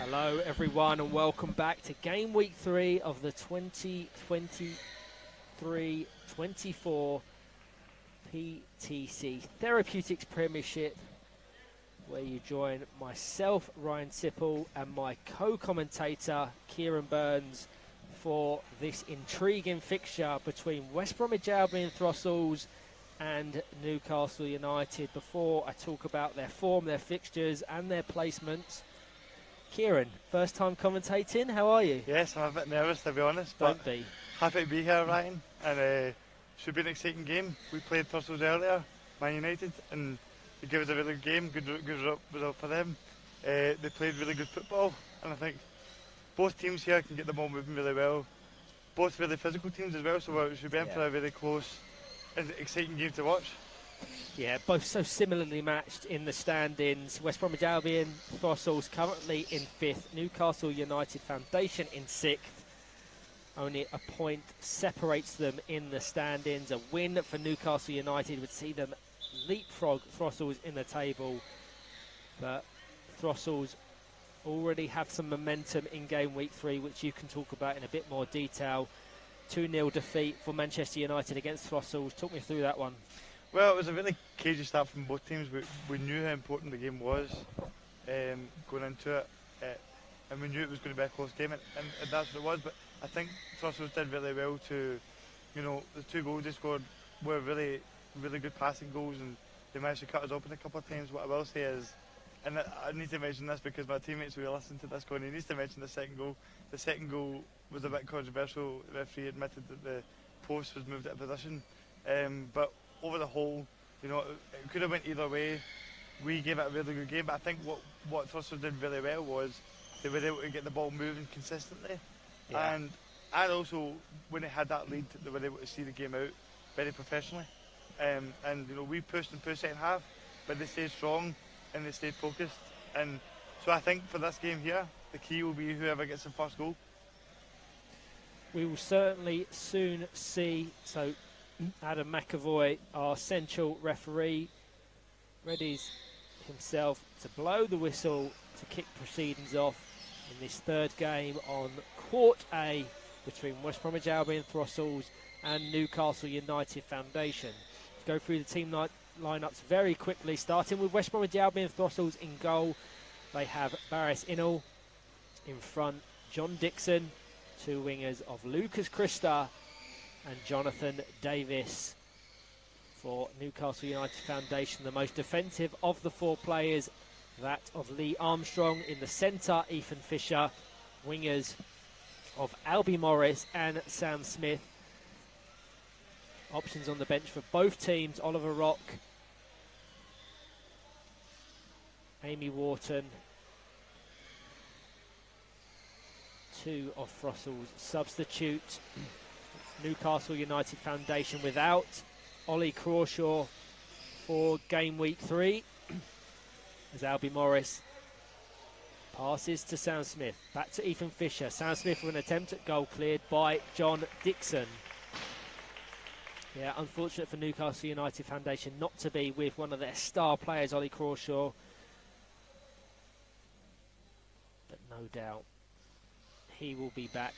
Hello everyone and welcome back to game week 3 of the 2023-24 PTC Therapeutics Premiership, where you join myself, Ryan Sipple, and my co-commentator, Kieran Burns, for this intriguing fixture between West Bromwich Albion Throstles and Newcastle United. Before I talk about their form, their fixtures and their placements, Kieran, first time commentating, how are you? Yes, I'm a bit nervous to be honest, Don't but be. happy to be here, Ryan, and should be an exciting game. We played Throstles earlier, Man United, and they gave us a really good game, good result for them. They played really good football, and I think both teams here can get the ball moving really well. Both really physical teams as well, so it should be in for a really close and exciting game to watch. Yeah, both so similarly matched in the standings. West Bromwich Albion, Throstles currently in 5th. Newcastle United Foundation in 6th. Only a point separates them in the standings. A win for Newcastle United would see them leapfrog Throstles in the table. But Throstles already have some momentum in game week 3, which you can talk about in a bit more detail. 2-0 defeat for Manchester United against Throstles. Talk me through that one. Well, it was a really cagey start from both teams. We knew how important the game was going into it, and we knew it was going to be a close game, and that's what it was. But I think Throstles did really well to, the 2 goals they scored were really, really good passing goals, and they managed to cut us open a couple of times. What I will say is, and I need to mention this because my teammates will listen to this going, he needs to mention the second goal. The second goal was a bit controversial. The referee admitted that the post was moved out of position, but over the whole, it could have went either way. We gave it a really good game, but I think what Throstles did really well was they were able to get the ball moving consistently, and also when they had that lead, they were able to see the game out very professionally. And we pushed and pushed second half, but they stayed strong and they stayed focused. And so I think for this game here, the key will be whoever gets the first goal. We will certainly soon see. So Adam McAvoy, our central referee, readies himself to blow the whistle to kick proceedings off in this third game on Court A between West Bromwich Albion Throstles and Newcastle United Foundation. To go through the team lineups very quickly, starting with West Bromwich Albion Throstles in goal. They have Barris Innell in front, John Dixon, 2 wingers of Lucas Christa and Jonathan Davis. For Newcastle United Foundation, the most defensive of the 4 players, that of Lee Armstrong. In the centre, Ethan Fisher. Wingers of Albie Morris and Sam Smith. Options on the bench for both teams, Oliver Rock, Amy Wharton. 2 of Throstles substitute. Newcastle United Foundation without Ollie Crawshaw for game week 3 as Albie Morris passes to Sam Smith, back to Ethan Fisher. Sam Smith with an attempt at goal cleared by John Dixon. Yeah, unfortunate for Newcastle United Foundation not to be with one of their star players, Ollie Crawshaw, but no doubt he will be back,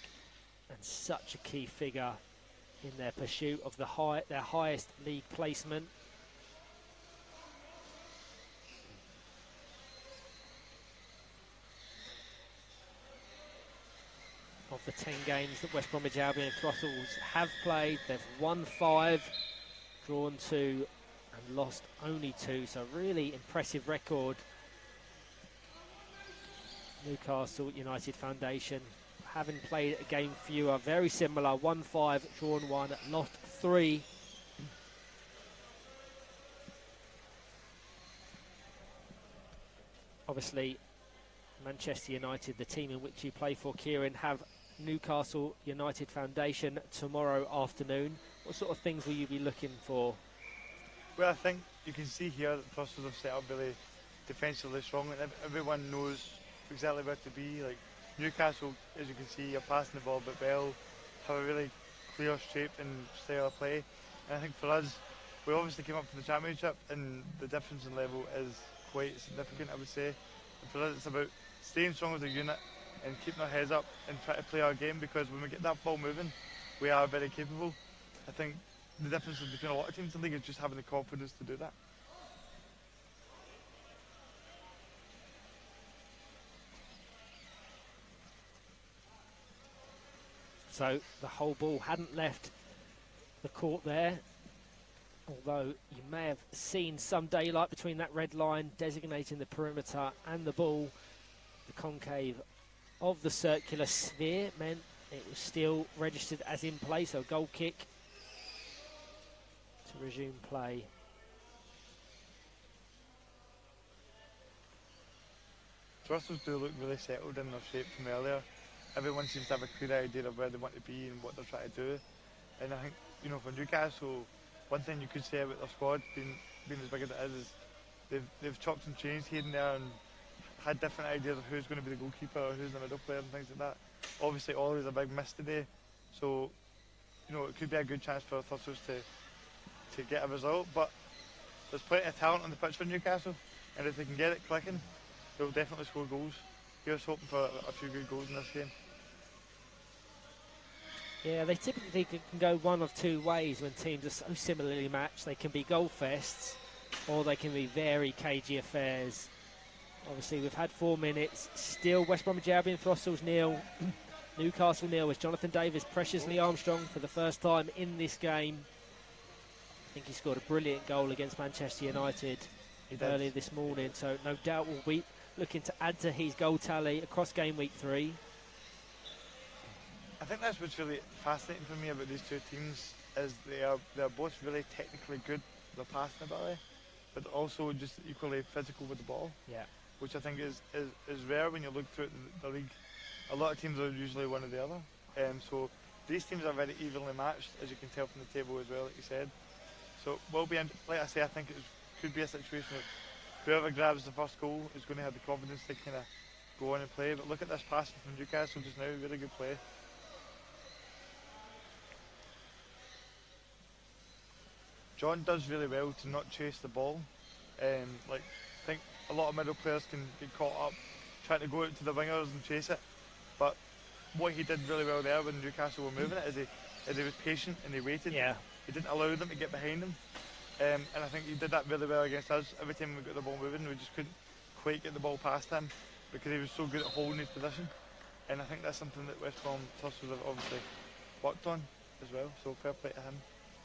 and such a key figure in their pursuit of their highest league placement. Of the 10 games that West Bromwich Albion and Throstles have played, they've won 5, drawn 2 and lost only 2, so really impressive record. Newcastle United Foundation having played a game fewer, very similar, 1-5, drawn 1, lost 3. Obviously, Manchester United, the team in which you play for, Kieran, have Newcastle United Foundation tomorrow afternoon. What sort of things will you be looking for? Well, I think you can see here that Throstles have set up really defensively strong, and everyone knows exactly where to be. Like Newcastle, as you can see, are passing the ball but well, have a really clear shape and style of play. And I think for us, we obviously came up from the Championship, and the difference in level is quite significant, I would say. And for us, it's about staying strong as a unit and keeping our heads up and try to play our game, because when we get that ball moving, we are very capable. I think the difference between a lot of teams in the league is just having the confidence to do that. So the whole ball hadn't left the court there, although you may have seen some daylight between that red line designating the perimeter and the ball. The concave of the circular sphere meant it was still registered as in play, so goal kick to resume play. Throstles do look really settled in their shape from earlier. Everyone seems to have a clear idea of where they want to be and what they're trying to do. And I think, you know, for Newcastle, one thing you could say about their squad being as big as it is they've chopped and changed here and there and had different ideas of who's going to be the goalkeeper or who's the middle player and things like that. Obviously, Ollie's a big miss today, so you know it could be a good chance for Throstles to get a result. But there's plenty of talent on the pitch for Newcastle, and if they can get it clicking, they'll definitely score goals. Here's hoping for a few good goals in this game. Yeah, they typically can go one of two ways when teams are so similarly matched. They can be goal fests, or they can be very cagey affairs. Obviously, we've had 4 minutes. Still, West Bromwich Albion, Throstles 0, Newcastle 0, as Jonathan Davis pressures Lee Armstrong for the first time in this game. I think he scored a brilliant goal against Manchester United earlier this morning, so no doubt will be looking to add to his goal tally across game week 3. I think that's what's really fascinating for me about these two teams is they're both really technically good, their passing ability, but also just equally physical with the ball. Yeah. Which I think is rare when you look through the league. A lot of teams are usually one or the other. So these teams are very evenly matched, as you can tell from the table as well, like you said. So will be, like I say, I think it could be a situation of whoever grabs the first goal is going to have the confidence to kind of go on and play. But look at this passing from Newcastle just now, really good play. John does really well to not chase the ball. Like I think a lot of middle players can get caught up trying to go out to the wingers and chase it. But what he did really well there when Newcastle were moving it is he was patient and he waited. Yeah. He didn't allow them to get behind him. And I think he did that really well against us. Every time we got the ball moving, we just couldn't quite get the ball past him because he was so good at holding his position. And I think that's something that West Brom Throstles have obviously worked on as well. So fair play to him.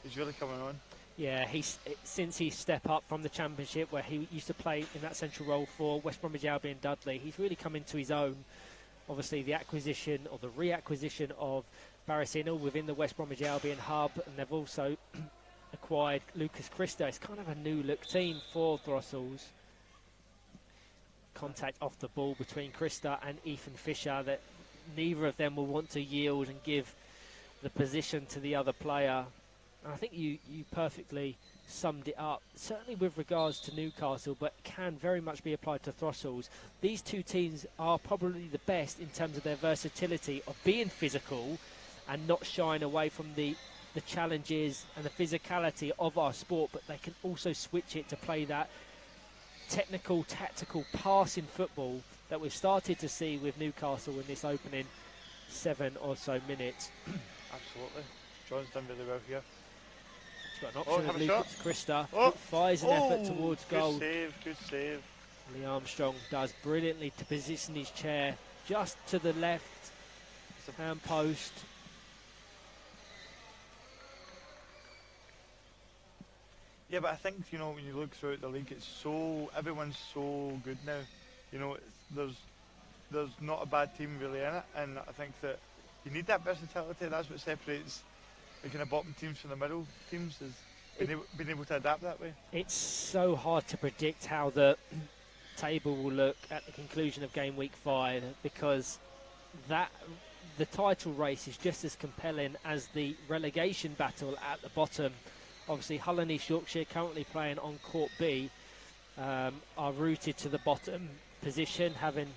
He's really coming on. Yeah, since he stepped up from the Championship, where he used to play in that central role for West Bromwich Albion Dudley, he's really come into his own. Obviously, the acquisition or the reacquisition of Barris Inall within the West Bromwich Albion hub, and they've also acquired Lucas Christo. It's kind of a new look team for Throstles. Contact off the ball between Christo and Ethan Fisher that neither of them will want to yield and give the position to the other player. And I think you perfectly summed it up, certainly with regards to Newcastle, but can very much be applied to Throstles. These two teams are probably the best in terms of their versatility of being physical and not shying away from the challenges and the physicality of our sport, but they can also switch it to play that technical, tactical passing football that we've started to see with Newcastle in this opening 7 or so minutes. Absolutely. John's done really well here. He's got an option of Lucas Christo. Fires an effort towards goal. Good save. Lee Armstrong does brilliantly to position his chair just to the left hand post. Yeah, but I think, you know, when you look throughout the league, everyone's so good now. You know, there's not a bad team really in it, and I think that you need that versatility. That's what separates the kind of bottom teams from the middle teams, is being able to adapt that way. It's so hard to predict how the table will look at the conclusion of game week 5, because the title race is just as compelling as the relegation battle at the bottom. Obviously, Hull and East Yorkshire, currently playing on Court B, are rooted to the bottom position, having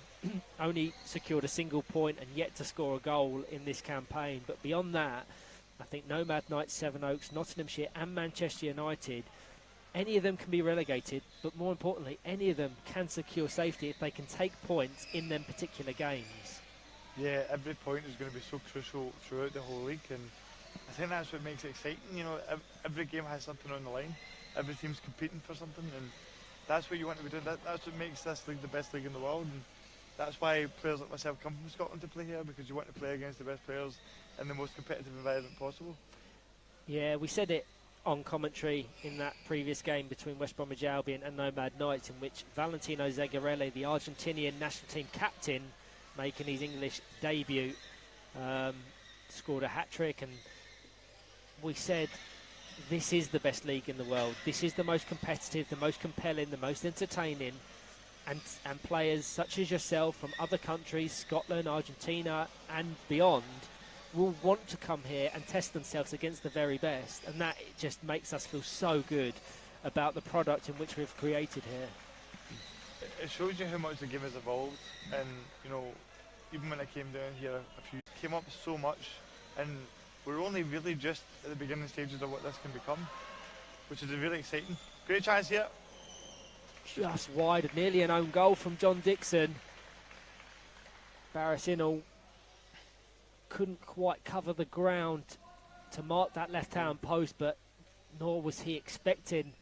only secured a single point and yet to score a goal in this campaign. But beyond that, I think Nomad Knights, Sevenoaks, Nottinghamshire and Manchester United, any of them can be relegated, but more importantly, any of them can secure safety if they can take points in them particular games. Yeah, every point is going to be so crucial throughout the whole league, and I think that's what makes it exciting. You know, every game has something on the line. Every team's competing for something, and that's what you want to be doing. That's what makes this league the best league in the world, and that's why players like myself come from Scotland to play here, because you want to play against the best players in the most competitive environment possible. Yeah, we said it on commentary in that previous game between West Bromwich Albion and Nomad Knights, in which Valentino Zagarelli, the Argentinian national team captain, making his English debut, scored a hat-trick, and we said this is the best league in the world. This is the most competitive, the most compelling, the most entertaining, and players such as yourself from other countries, Scotland, Argentina and beyond, will want to come here and test themselves against the very best, and that just makes us feel so good about the product in which we've created here. It shows you how much the game has evolved, and you know, even when I came down here, came up so much, and we're only really just at the beginning stages of what this can become, which is really exciting. Great chance here. Just wide, nearly an own goal from John Dixon. Barris Innall couldn't quite cover the ground to mark that left-hand post, but nor was he expecting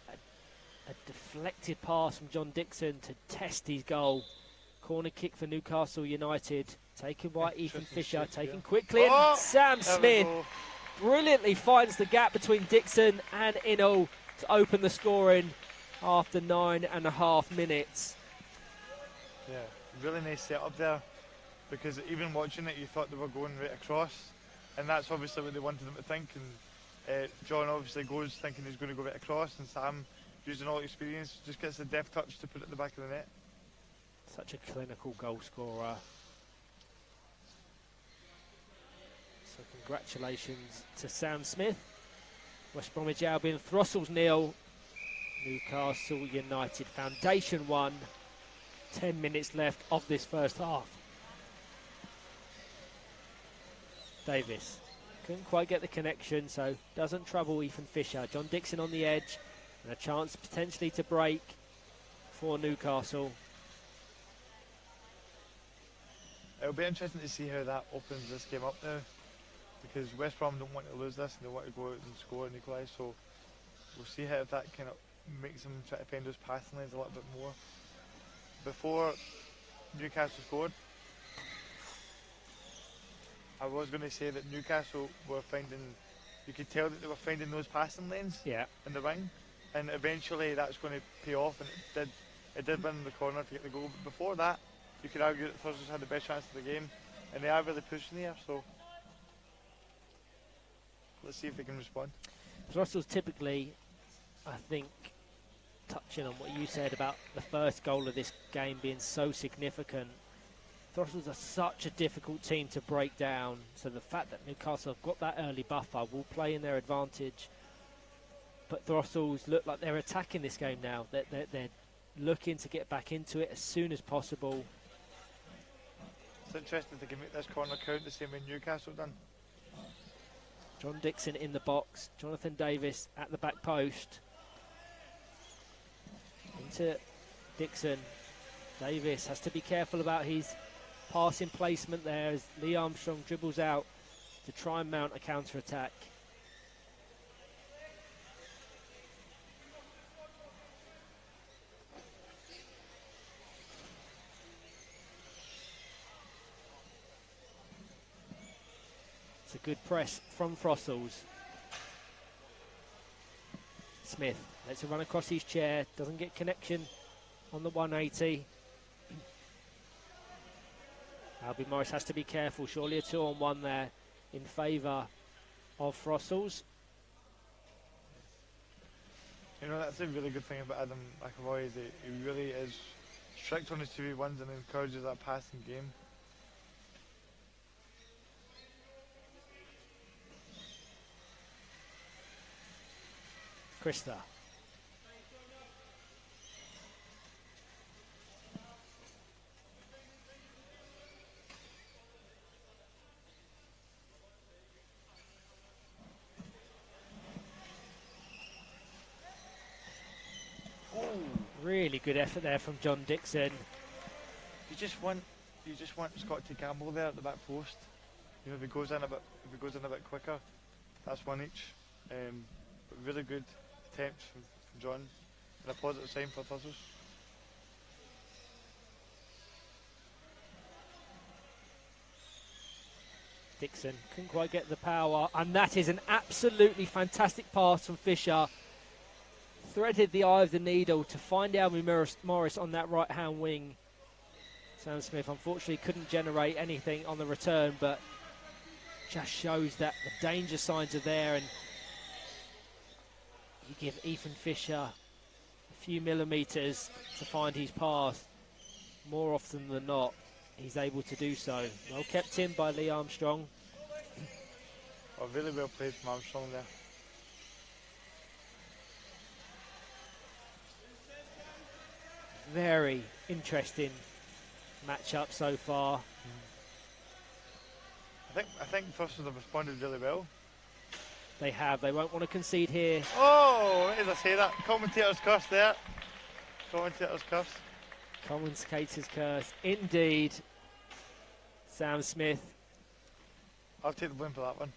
a deflected pass from John Dixon to test his goal. Corner kick for Newcastle United, taken by Ethan Fisher, taken quickly, and Sam Smith brilliantly finds the gap between Dixon and Innall to open the scoring after 9.5 minutes. Yeah, really nice setup there, because even watching it you thought they were going right across, and that's obviously what they wanted them to think, and John obviously goes thinking he's going to go right across, and Sam, using all experience, just gets the deft touch to put it at the back of the net. Such a clinical goal scorer. So congratulations to Sam Smith. West Bromwich Albion, Throstles 0, Newcastle United Foundation 1. 10 minutes left of this first half. Davis couldn't quite get the connection, so doesn't trouble Ethan Fisher. John Dixon on the edge, and a chance potentially to break for Newcastle. It'll be interesting to see how that opens this game up now, because West Brom don't want to lose this and they want to go out and score and equalise, so we'll see how if that kind of makes them try to find those passing lanes a little bit more. Before Newcastle scored, I was going to say that Newcastle were finding, you could tell that they were finding those passing lanes in the wing, and eventually that's going to pay off, and it did win the corner to get the goal. But before that, you could argue that Throstles had the best chance of the game, and they are really pushing here, so let's see if they can respond. Throstles typically, I think, touching on what you said about the first goal of this game being so significant, Throstles are such a difficult team to break down, so the fact that Newcastle have got that early buffer will play in their advantage. But Throstles look like they're attacking this game now. They're looking to get back into it as soon as possible. It's interesting if they can make this corner count the same way Newcastle done. John Dixon in the box, Jonathan Davis at the back post. Into Dixon. Davis has to be careful about his passing placement there as Lee Armstrong dribbles out to try and mount a counter-attack. It's a good press from Throstles. Smith lets it run across his chair, doesn't get connection on the 180. Albion Morris has to be careful, surely a 2-on-1 there in favour of Throstles. You know, that's a really good thing about Adam McAvoy, is that he really is strict on his 2v1s and encourages that passing game. Krista. Really good effort there from John Dixon. You just want Scott to gamble there at the back post. You know, if he goes in a bit quicker, that's one each. But really good attempts from John, and a positive sign for Throstles. Dixon couldn't quite get the power, and that is an absolutely fantastic pass from Fisher. Threaded the eye of the needle to find Albion Morris on that right-hand wing. Sam Smith unfortunately couldn't generate anything on the return, but just shows that the danger signs are there, and you give Ethan Fisher a few millimetres to find his path. More often than not, he's able to do so. Well kept in by Lee Armstrong. Oh, really well played from Armstrong there. Very interesting matchup so far. I think Throstles have responded really well. They have. They won't want to concede here. Oh, as I say that, commentator's curse there. Commentator's curse. Commentator's curse, indeed. Sam Smith. I'll take the blame for that one.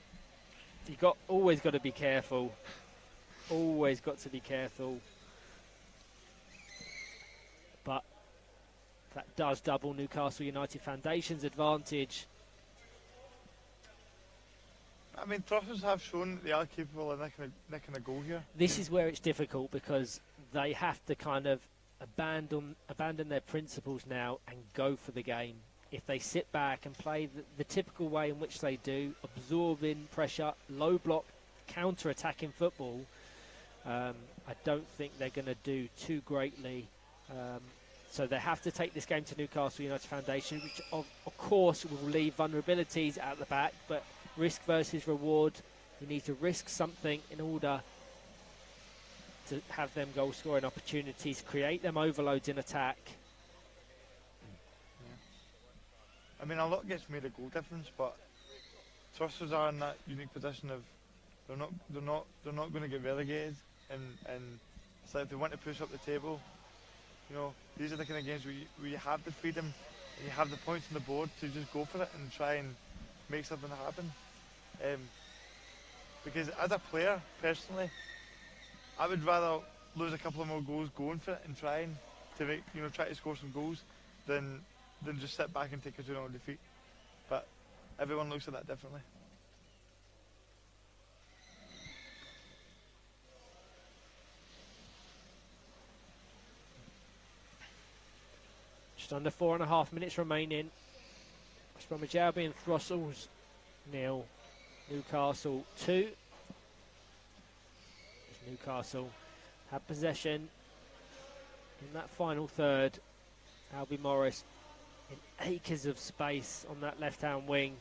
You always got to be careful. Always got to be careful. But that does double Newcastle United Foundation's advantage. I mean, Throstles have shown that they are capable of nicking a goal here. This is where it's difficult, because they have to kind of abandon their principles now and go for the game. If they sit back and play the typical way in which they do, absorbing pressure, low block, counter-attacking football, I don't think they're going to do too greatly. So they have to take this game to Newcastle United Foundation, which of course will leave vulnerabilities at the back, but risk versus reward, you need to risk something in order to have them goal scoring opportunities, create them overloads in attack. I mean, a lot gets made a goal difference, but Throstles are in that unique position of they're not going to get relegated, and it's like if they want to push up the table, you know, these are the kind of games where you have the freedom and you have the points on the board to just go for it and try and make something happen. Because as a player, personally, I would rather lose a couple of more goals going for it and trying to make, you know, try to score some goals than just sit back and take a 2-0 defeat. But everyone looks at that differently. Just under 4.5 minutes remaining. West Bromwich Albion, Throstles 0, Newcastle 2. Newcastle had possession in that final third. Albion Morris in acres of space on that left-hand wing.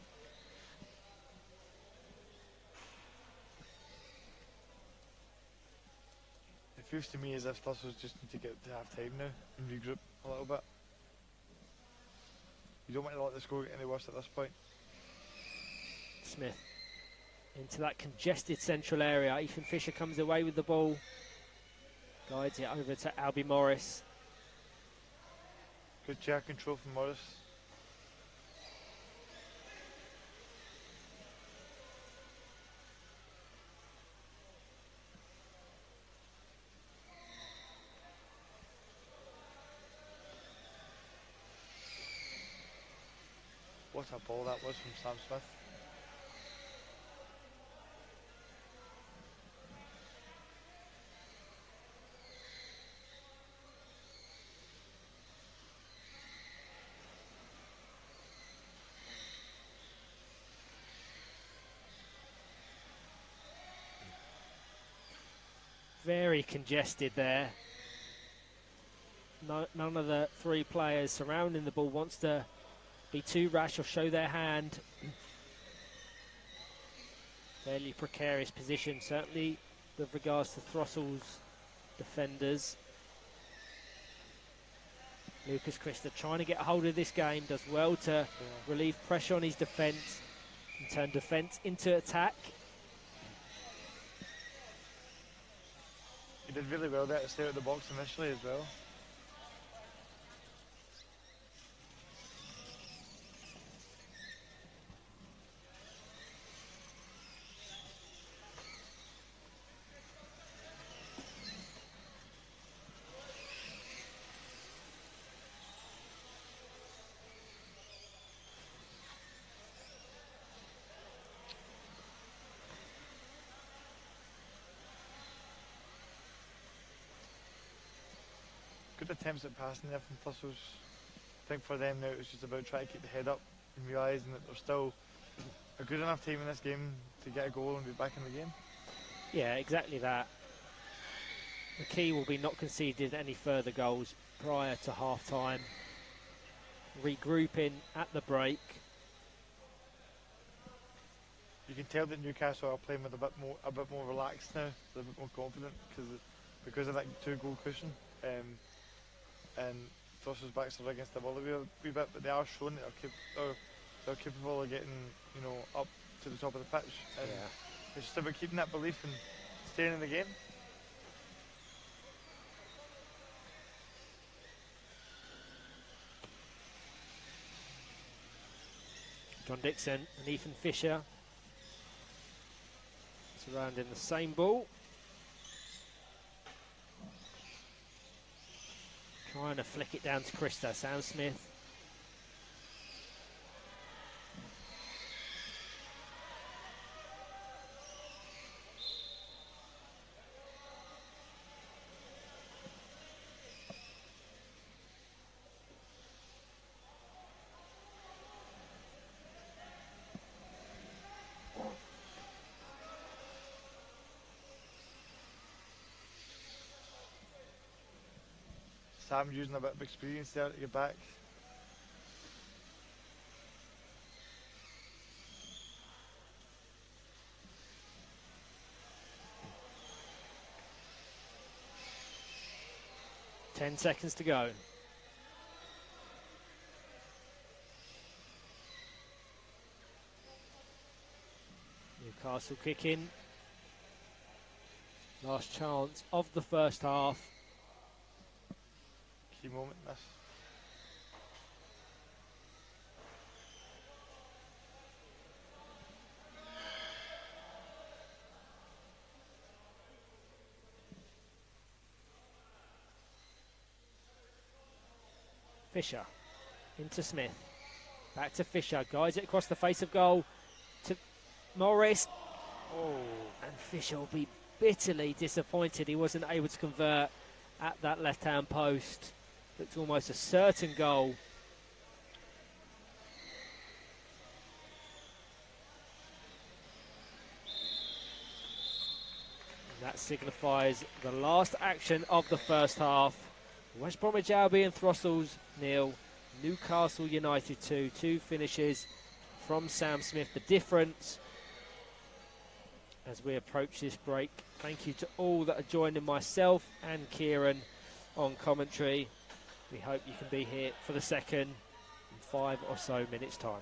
It feels to me as if Throstles just need to get to half-time now and regroup a little bit. You don't want to let the score get any worse at this point. Smith into that congested central area. Ethan Fisher comes away with the ball. Guides it over to Albion Morris. Good chair control from Morris. What a ball that was from Sam Smith. Very congested there. None of the three players surrounding the ball wants to be too rash or show their hand. Fairly precarious position, certainly with regards to Throstles defenders. Lucas Christa trying to get a hold of this game, does well to relieve pressure on his defence and turn defence into attack. He did really well there to stay out the box initially as well. good attempts at passing there from Throstles. I think for them now it's just about trying to keep the head up and realising that there's still a good enough time in this game to get a goal and be back in the game. Yeah, exactly that. The key will be not conceding any further goals prior to half-time. Regrouping at the break. You can tell that Newcastle are playing with a bit more relaxed now. They're a bit more confident because of that 2-goal cushion. And Throstles' backs are against the wall a wee bit, but they are showing that they're capable of getting, you know, up to the top of the pitch. And it's just about keeping that belief and staying in the game. John Dixon and Ethan Fisher surrounding the same ball. Trying to flick it down to Krista. Sam Smith. Sam using a bit of experience there to get back. Ten seconds to go. Newcastle kicking. Last chance of the first half. Key moment, this. Fisher into Smith. Back to Fisher. Guides it across the face of goal to Morris. Oh, and Fisher will be bitterly disappointed he wasn't able to convert at that left-hand post. Looked almost a certain goal. And that signifies the last action of the first half. West Bromwich Albion, Throstles 0, Newcastle United 2. 2 finishes from Sam Smith. The difference as we approach this break. Thank you to all that are joining myself and Kieran on commentary. We hope you can be here for the second in 5 or so minutes' time.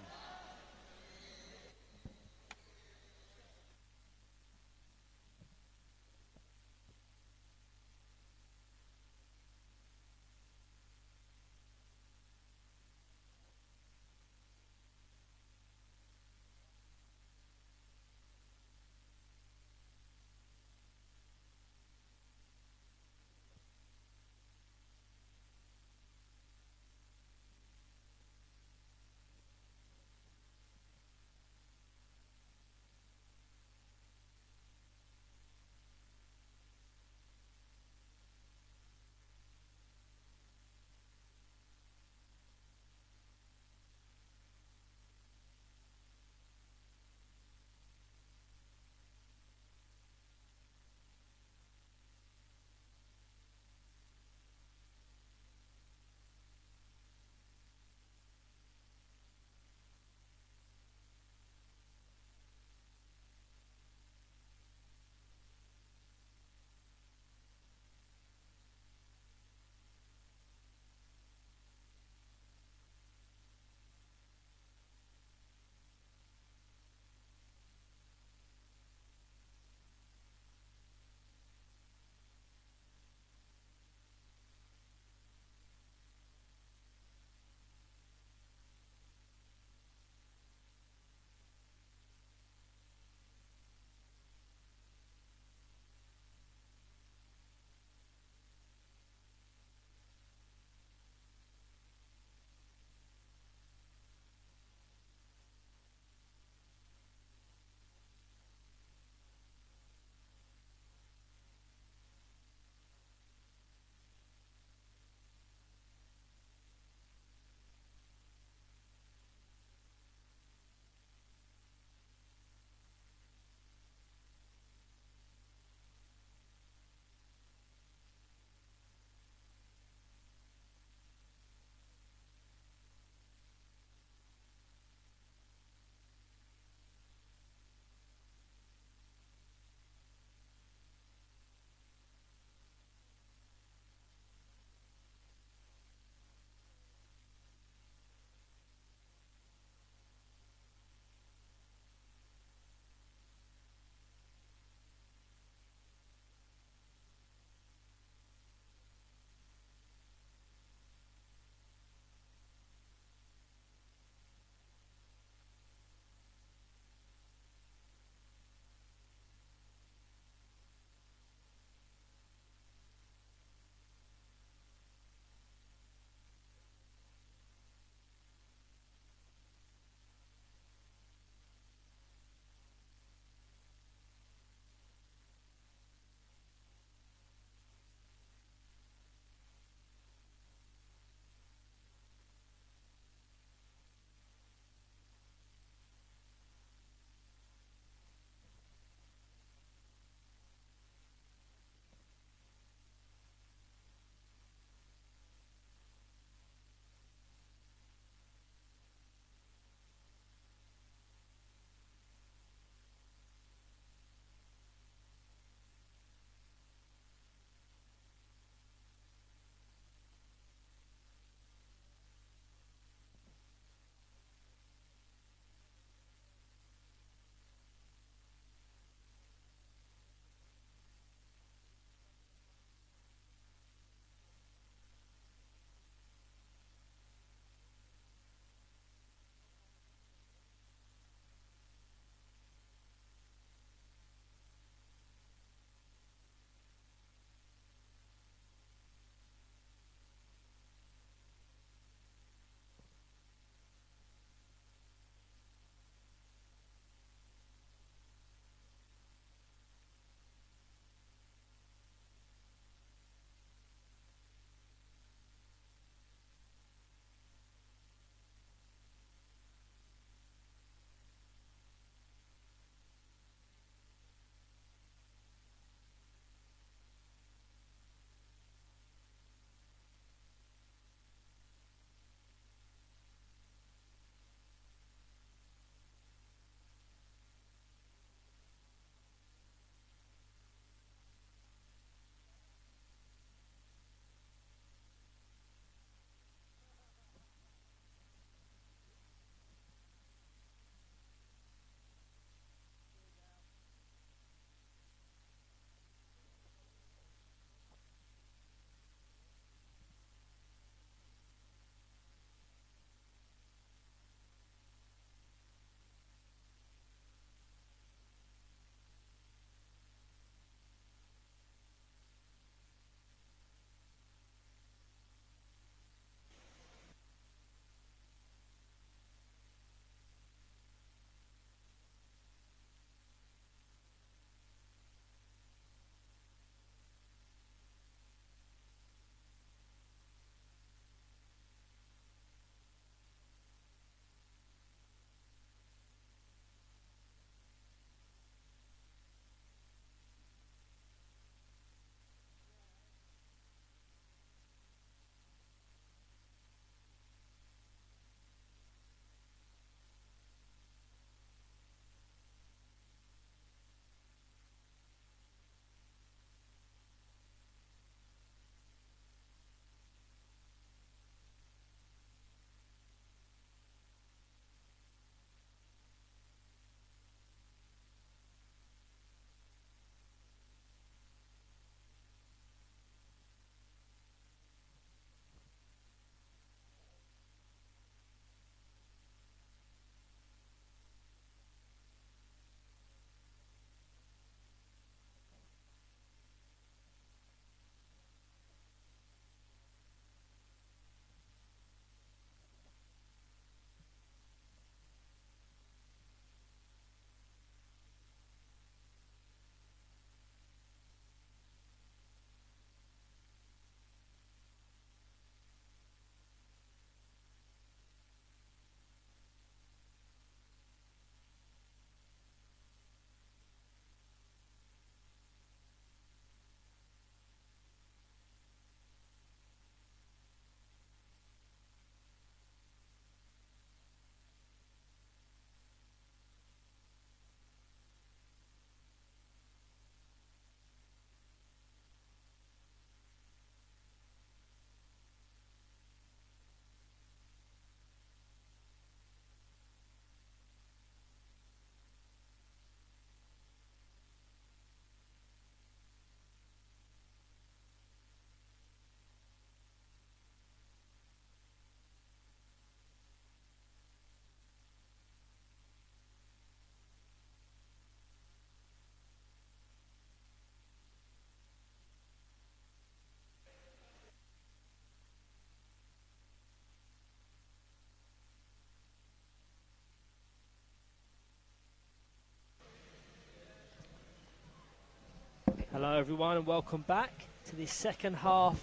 Hello everyone and welcome back to the second half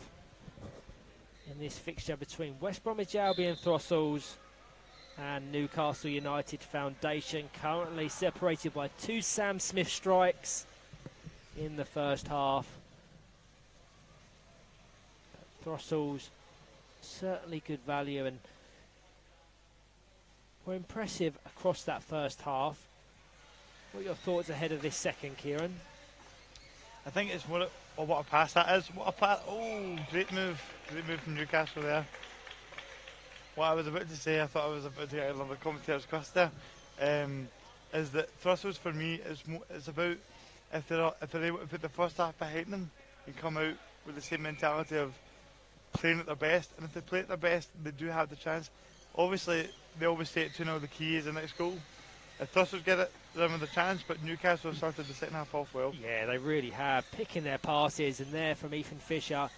in this fixture between West Bromwich Albion Throstles and Newcastle United Foundation, currently separated by 2 Sam Smith strikes in the first half. Throstles certainly good value and were impressive across that first half. What are your thoughts ahead of this second, Kieran? I think it's what a pass that is. What a pass! Oh, great move from Newcastle there. What I was about to say, I thought I was about to get another commentator's cuss there. Is that Throstles for me is about if they're able to put the first half behind them and come out with the same mentality of playing at their best, and if they play at their best, they do have the chance. Obviously, they always say it 2-0, the key is the next goal. If Throstles get it, they're with a chance, but Newcastle have started the second half off well. Yeah, they really have, picking their passes, and there from Ethan Fisher,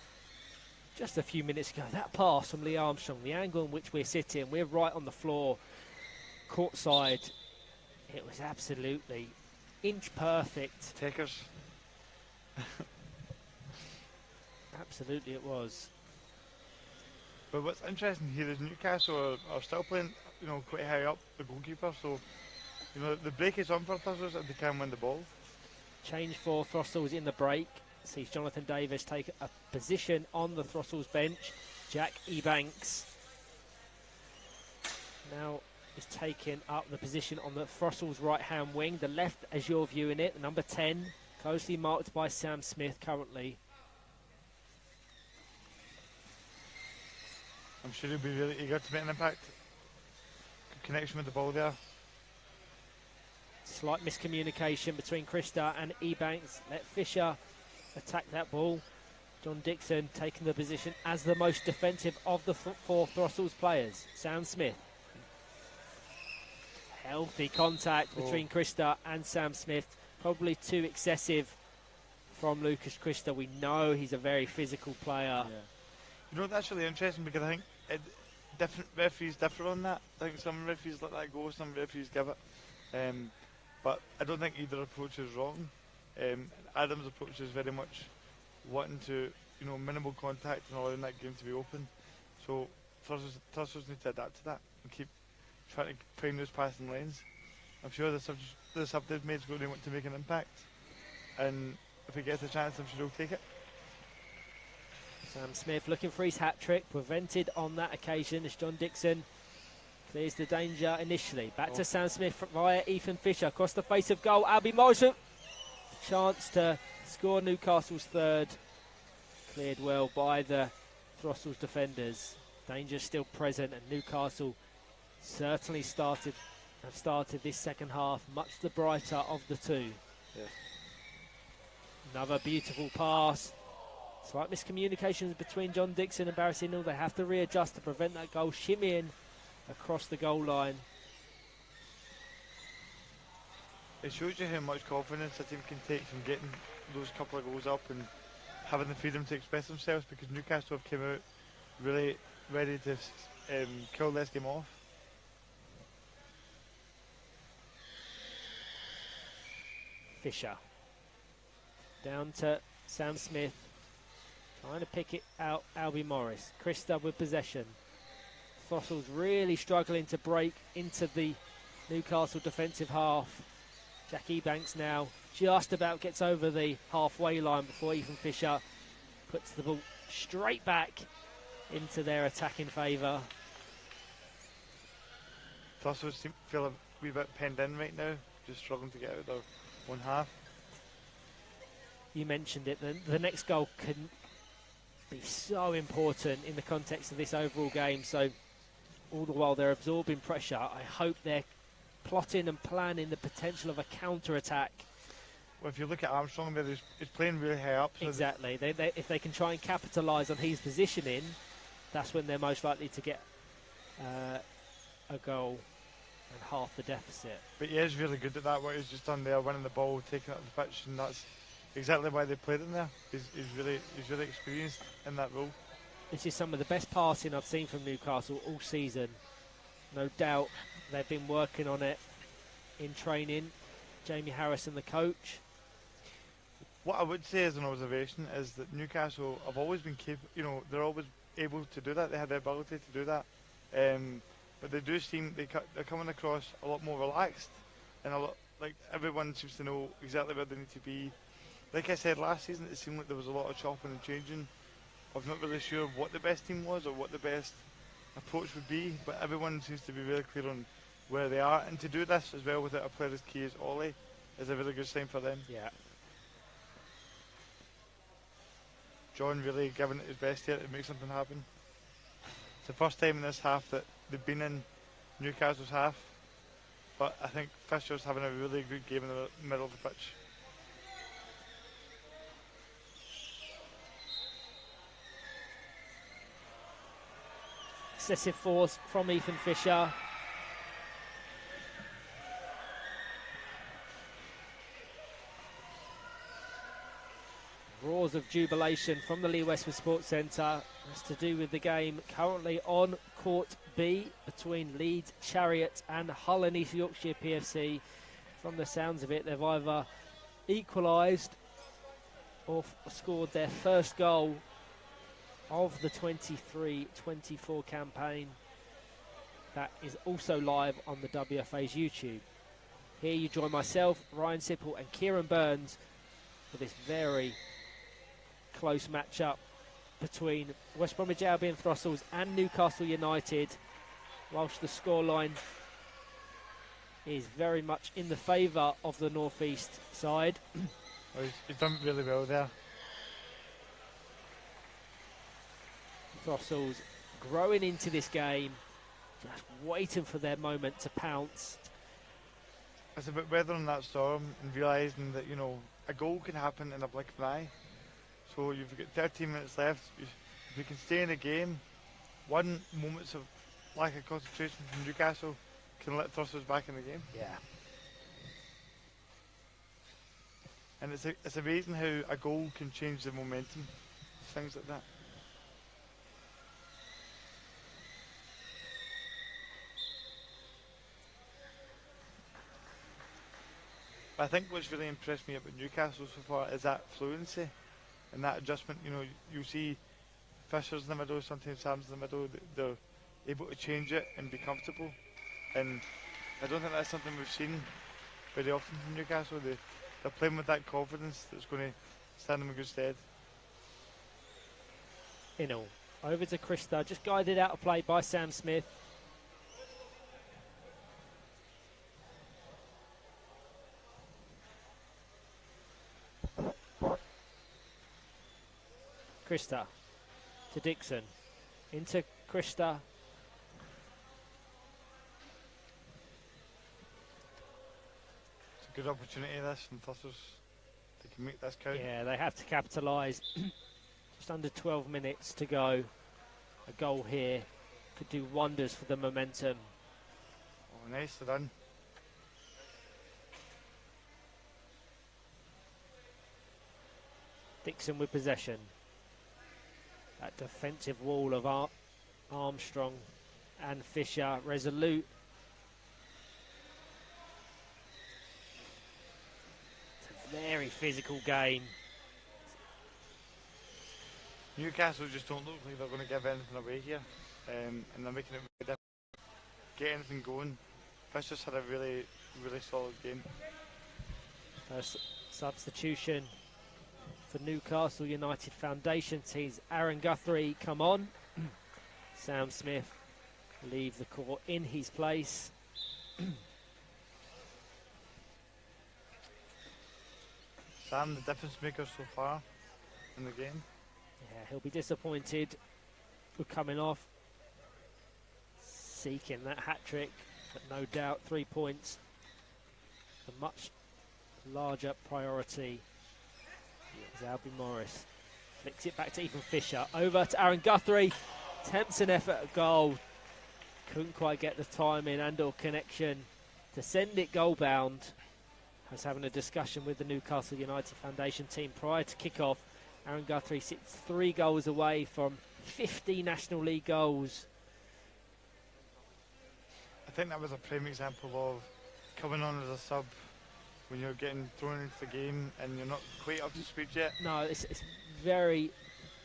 just a few minutes ago, that pass from Lee Armstrong, the angle in which we're sitting, we're right on the floor, courtside, it was absolutely inch perfect. Takers. Absolutely it was. But what's interesting here is Newcastle are still playing, quite high up the goalkeeper. So, the break is on for Throstles and they can win the ball. Change for Throstles in the break. Sees Jonathan Davis take a position on the Throstles bench. Jack Ebanks now is taking up the position on the Throstles right-hand wing. The left, as you're viewing it, the number 10, closely marked by Sam Smith currently. I'm sure he'll be really eager to make an impact. Good connection with the ball there. Slight miscommunication between Krista and Ebanks. Let Fisher attack that ball. John Dixon taking the position as the most defensive of the 4 Throstles players. Sam Smith. Healthy contact between Krista and Sam Smith. Probably too excessive from Lucas Krista. We know he's a very physical player. Yeah. That's really interesting because I think different referees differ on that. I think some referees let that go, some referees give it. But I don't think either approach is wrong. Adam's approach is very much wanting to, minimal contact and allowing that game to be open. So Throstles need to adapt to that and keep trying to find those passing lanes. I'm sure the sub they've made is going to want to make an impact. And if he gets a chance, I'm sure he'll take it. Sam Smith looking for his hat-trick, prevented on that occasion as John Dixon clears the danger initially. Back to Sam Smith via Ethan Fisher, across the face of goal. Albion Morrison, chance to score Newcastle's third. Cleared well by the Throstles defenders. Danger still present, and Newcastle certainly have started this second half much the brighter of the two. Yes. Another beautiful pass. Slight miscommunications between John Dixon and Barry Signal. They have to readjust to prevent that goal shimmying across the goal line. It shows you how much confidence a team can take from getting those couple of goals up and having the freedom to express themselves, because Newcastle have come out really ready to kill this game off. Fisher. Down to Sam Smith. Trying to pick it out, Albie Morris. Krista with possession. Throstles really struggling to break into the Newcastle defensive half. Jack Ebanks now just about gets over the halfway line before Ethan Fisher puts the ball straight back into their attacking favour. Throstles feel a wee bit penned in right now, just struggling to get out of their one half. You mentioned it, the next goal can be so important in the context of this overall game. So all the while they're absorbing pressure, I hope they're plotting and planning the potential of a counter-attack. Well, if you look at Armstrong there, he's playing really high up. So exactly. If they can try and capitalise on his positioning, that's when they're most likely to get a goal and half the deficit. But he is really good at that, what he's just done there, winning the ball, taking it up the pitch, and that's exactly why they played him there. He's really experienced in that role. This is some of the best passing I've seen from Newcastle all season. No doubt they've been working on it in training. Jamie Harrison, the coach. What I would say as an observation is that Newcastle have always been capable, they're always able to do that. They have the ability to do that. But they do seem, they're coming across a lot more relaxed, and a lot, like everyone seems to know exactly where they need to be. Like I said last season, it seemed like there was a lot of chopping and changing. I was not really sure what the best team was or what the best approach would be, but everyone seems to be really clear on where they are. And to do this as well without a player as key as Ollie is a really good sign for them. Yeah. John really giving it his best here to make something happen. It's the first time in this half that they've been in Newcastle's half, but I think Fisher's having a really good game in the middle of the pitch. Excessive force from Ethan Fisher. Roars of jubilation from the Lee Westwood Sports Centre. That's to do with the game currently on Court B between Leeds Chariot and Hull and East Yorkshire PFC. From the sounds of it, they've either equalised or scored their first goal of the 23-24 campaign. That is also live on the WFA's YouTube. Here you join myself, Ryan Sipple and Kieran Burns for this very close match-up between West Bromwich Albion Throstles and Newcastle United, whilst the scoreline is very much in the favour of the North East side. Well, he's done really well there. Throstles growing into this game, just waiting for their moment to pounce. It's about weathering that storm and realising that, a goal can happen in a blink of an eye. So you've got 13 minutes left. If you can stay in the game, one moment of lack of concentration from Newcastle can let Throstles back in the game. Yeah. And it's amazing how a goal can change the momentum, things like that. I think what's really impressed me about Newcastle so far is that fluency and that adjustment. You see Fisher's in the middle, sometimes Sam's in the middle. They're able to change it and be comfortable. And I don't think that's something we've seen very often from Newcastle. They're playing with that confidence that's going to stand them in good stead. Inall over to Krista, just guided out of play by Sam Smith. Krista to Dixon, into Krista. It's a good opportunity this from Throstles. They can make this count. Yeah, they have to capitalise. Just under 12 minutes to go. A goal here could do wonders for the momentum. Oh, nicely done. Dixon with possession. That defensive wall of Armstrong and Fisher, resolute. It's a very physical game. Newcastle just don't look like they're going to give anything away here, and they're making it really difficult. Get anything going. Fisher's had a really, really solid game. First substitution for Newcastle United Foundation sees Aaron Guthrie come on. Sam Smith leave the court in his place. Sam, the difference maker so far in the game. Yeah, he'll be disappointed with coming off, seeking that hat-trick, but no doubt 3 points, a much larger priority. As Albion Morris flicks it back to Ethan Fisher, over to Aaron Guthrie, attempts an effort at goal, couldn't quite get the timing and or connection to send it goal bound. I was having a discussion with the Newcastle United Foundation team prior to kick-off. Aaron Guthrie sits 3 goals away from 50 National League goals. I think that was a prime example of coming on as a sub when you're getting thrown into the game and you're not quite up to speed yet. No, it's very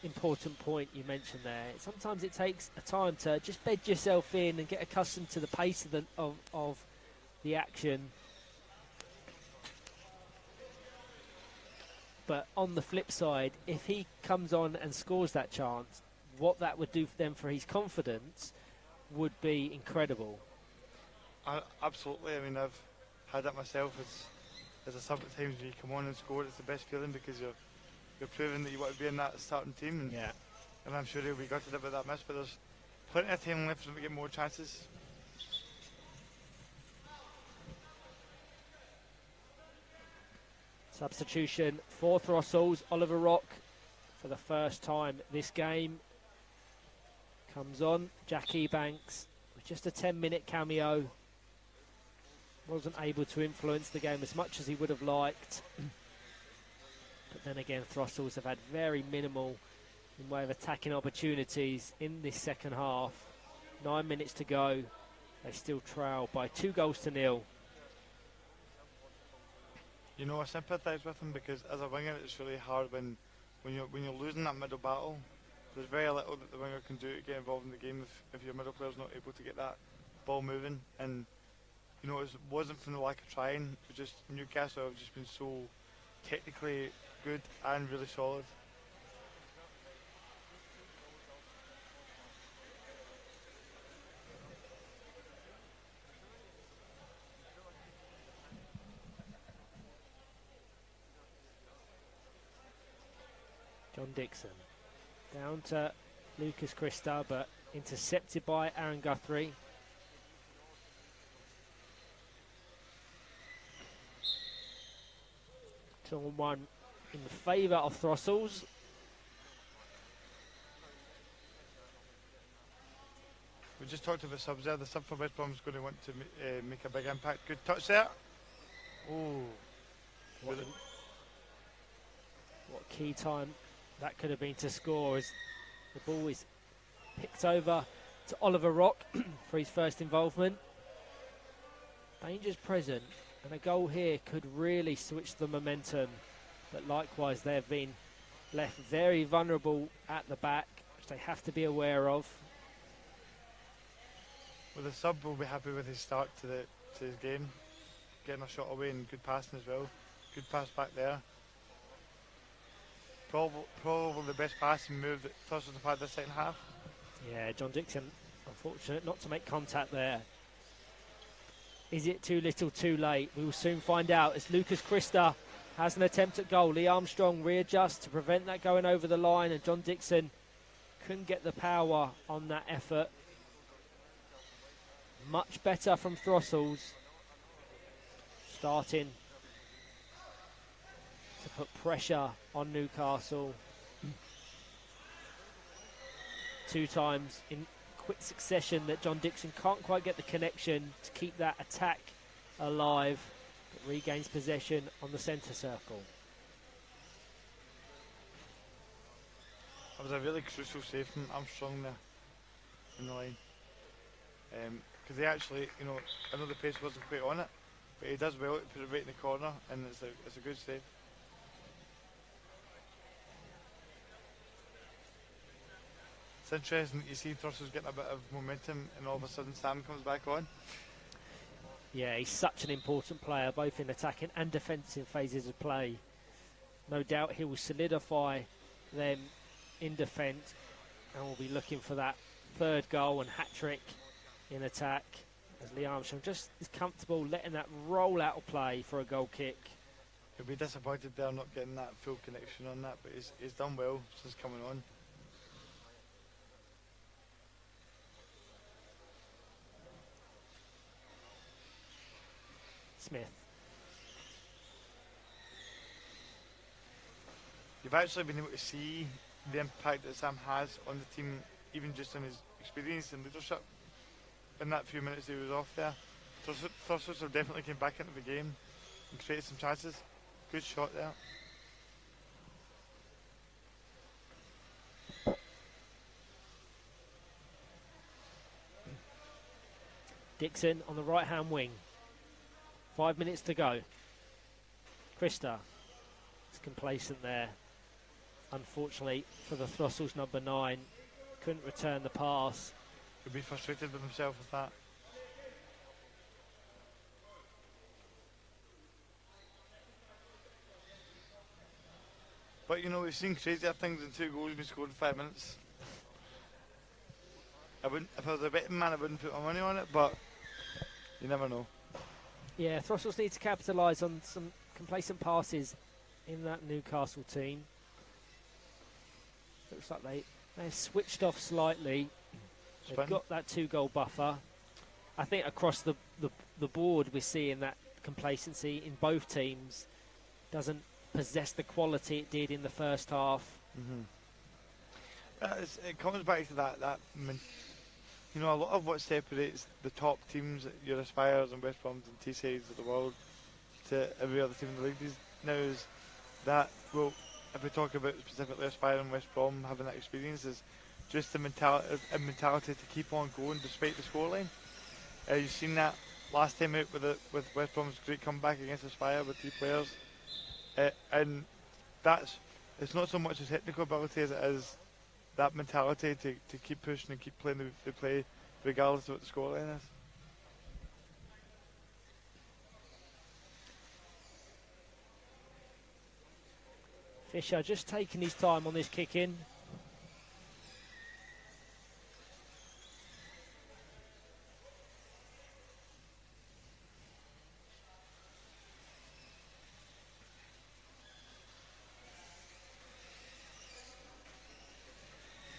important point you mentioned there. Sometimes it takes a time to just bed yourself in and get accustomed to the pace of the action. But on the flip side, if he comes on and scores that chance, what that would do then for his confidence would be incredible. Absolutely. I mean, I've had that myself as a sub at times. When you come on and score, it's the best feeling because you're proving that you want to be in that starting team. And, yeah. And I'm sure he'll be gutted about that miss, but there's plenty of time left for him to get more chances. Substitution for Throstles. Oliver Rock, for the first time this game, comes on. Jack Ebanks with just a 10-minute cameo. Wasn't able to influence the game as much as he would have liked. But then again, Throstles have had very minimal in way of attacking opportunities in this second half. 9 minutes to go. They still trail by 2-0. You know, I sympathise with him because as a winger, it's really hard when you're losing that middle battle. There's very little that the winger can do to get involved in the game if your middle player's not able to get that ball moving. And you know, it wasn't from the lack of trying. It was just Newcastle have just been so technically good and really solid. John Dixon down to Lucas Christa, but intercepted by Aaron Guthrie. Two on one in favour of Throstles. We just talked about subs there. The sub for West Brom is going to want to make a big impact. Good touch there. Oh, what key time that could have been to score as the ball is picked over to Oliver Rock for his first involvement. Dangers present, and a goal here could really switch the momentum. But likewise, they have been left very vulnerable at the back, which they have to be aware of. Well, the sub will be happy with his start to his game, getting a shot away and good passing as well. Good pass back there. Probably the best passing move that Throstles have had this second half. Yeah, John Dixon, unfortunate not to make contact there. Is it too little too late? We will soon find out as Lucas Christa has an attempt at goal. Lee Armstrong readjusts to prevent that going over the line, and John Dixon couldn't get the power on that effort. Much better from Throstles, starting to put pressure on Newcastle. 2 times in quick succession that John Dixon can't quite get the connection to keep that attack alive, but regains possession on the centre circle. That was a really crucial save from Armstrong there in the line. Because they actually, you know, I know the pace wasn't quite on it, but he does well to put it right in the corner, and it's a good save. It's interesting that you see Throstles getting a bit of momentum, and all of a sudden Sam comes back on. Yeah, he's such an important player, both in attacking and defensive phases of play. No doubt he will solidify them in defence, and will be looking for that third goal and hat-trick in attack, as Lee Armstrong just is comfortable letting that roll out of play for a goal kick. He'll be disappointed they're not getting that full connection on that, but he's done well since coming on. Smith. You've actually been able to see the impact that Sam has on the team, even just in his experience and leadership. In that few minutes he was off there, Throstles have definitely came back into the game and created some chances. Good shot there. Dixon on the right-hand wing. 5 minutes to go. Krista is complacent there. Unfortunately for the Throstles, number 9 couldn't return the pass. He'll be frustrated with himself with that. But you know, we've seen crazier things than 2 goals being scored in 5 minutes. If I was a betting man, I wouldn't put my money on it, but you never know. Yeah, Throstles need to capitalise on some complacent passes in that Newcastle team. Looks like they've switched off slightly. They've got that 2-goal buffer. I think across the board we're seeing that complacency in both teams doesn't possess the quality it did in the first half. It comes back to that you know, a lot of what separates the top teams, your Aspires and West Broms and Teessides of the world, to every other team in the league now is that, well, if we talk about specifically Aspire and West Brom having that experience, is just the mentality to keep on going despite the scoreline. You've seen that last time out with West Brom's great comeback against Aspire with 3 players, and it's not so much his technical ability as it is that mentality to keep pushing and keep playing the play regardless of what the scoreline is. Fisher just taking his time on this kick in.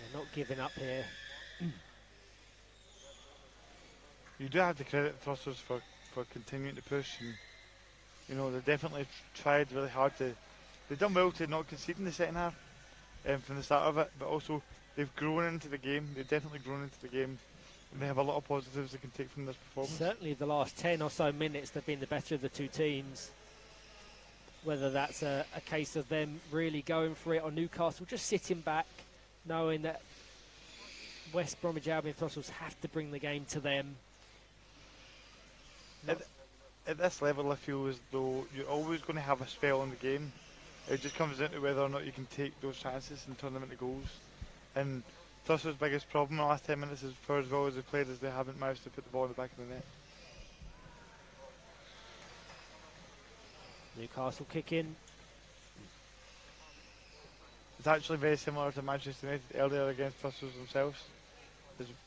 They're not giving up here. You do have to credit Throstles for continuing to push, and you know, they definitely tried really hard to. They've done well to not concede in the second half from the start of it, but also they've grown into the game. They've definitely grown into the game, and they have a lot of positives they can take from this performance. Certainly the last 10 or so minutes they've been the better of the 2 teams. Whether that's a case of them really going for it or Newcastle just sitting back, knowing that West Bromwich Albion Throstles have to bring the game to them. At this level, I feel as though you're always going to have a spell in the game. It just comes down to whether or not you can take those chances and turn them into goals. And Throstles' biggest problem in the last 10 minutes is, for as well as they played, is they haven't managed to put the ball in the back of the net. Newcastle kick in. It's actually very similar to Manchester United earlier against Throstles themselves.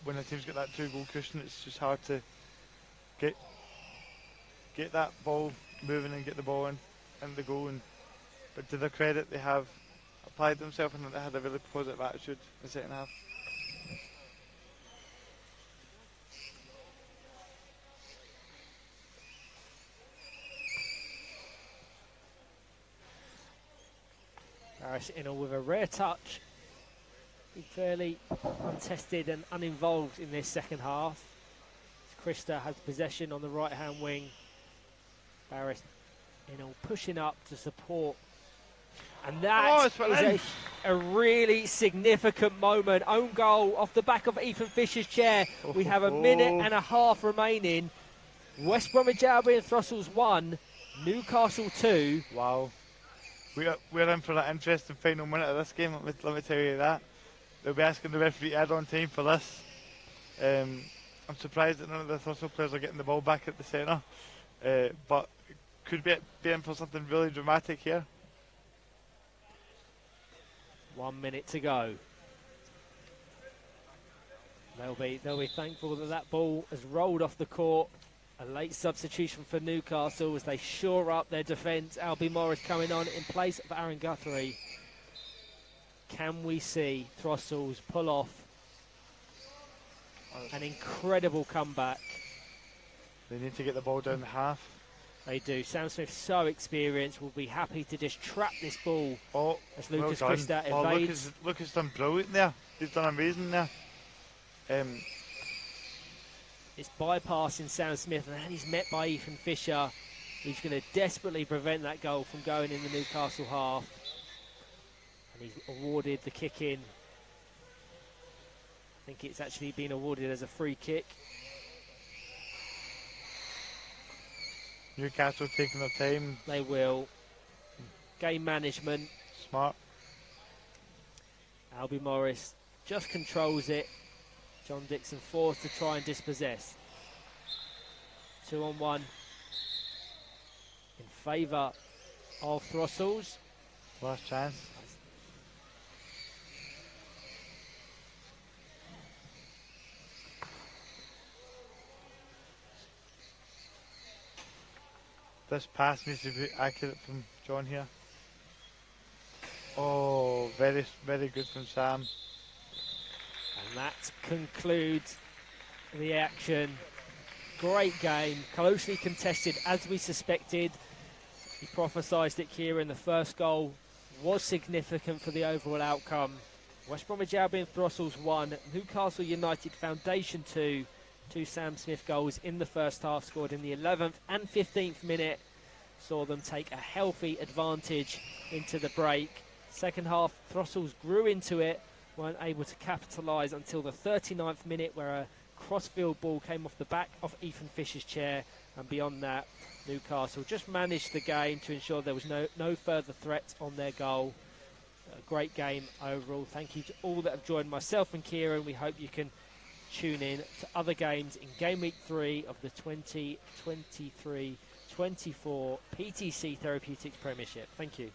When a team's got that 2-goal cushion, it's just hard to get that ball moving and get the ball in the goal. But to their credit, they have applied themselves and they had a really positive attitude in the second half. Harris with a rare touch. Been fairly untested and uninvolved in this second half. Krista has possession on the right-hand wing. Barris pushing up to support. And that is a really significant moment. Own goal off the back of Ethan Fisher's chair. We have a minute and a half remaining. West Bromwich Albion Throstles 1, Newcastle 2. Wow. We're in for that interesting final minute of this game, let me tell you that. They'll be asking the referee to add on time for this. I'm surprised that none of the Throstle players are getting the ball back at the centre. But could be in for something really dramatic here. 1 minute to go. They'll be thankful that ball has rolled off the court. A late substitution for Newcastle as they shore up their defence. Albie Morris coming on in place of Aaron Guthrie. Can we see Throstles pull off an incredible comeback? They need to get the ball down the half. They do. Sam Smith, so experienced, will be happy to just trap this ball as Lucas Krista evades. Lucas done brilliant there. He's done amazing there. It's bypassing Sam Smith, and then he's met by Ethan Fisher. He's going to desperately prevent that goal from going in the Newcastle half. And he's awarded the kick in. I think it's actually been awarded as a free kick. Newcastle taking their time. They will. game management. Smart. Albie Morris just controls it. John Dixon forced to try and dispossess. 2-on-1 in favour of Throstles. Last chance. This pass needs to be accurate from John here. Oh, very, very good from Sam. And that concludes the action. Great game, closely contested as we suspected. He prophesied it, Kieran. The first goal was significant for the overall outcome. West Bromwich Albion Throstles 1, Newcastle United Foundation 2. Two Sam Smith goals in the first half, scored in the 11th and 15th minute. Saw them take a healthy advantage into the break. Second half, Throstles grew into it, weren't able to capitalise until the 39th minute, where a crossfield ball came off the back of Ethan Fisher's chair, and beyond that, Newcastle just managed the game to ensure there was no further threat on their goal. A great game overall. Thank you to all that have joined myself and Kieran. We hope you can tune in to other games in Game Week 3 of the 2023-24 PTC Therapeutics Premiership. Thank you.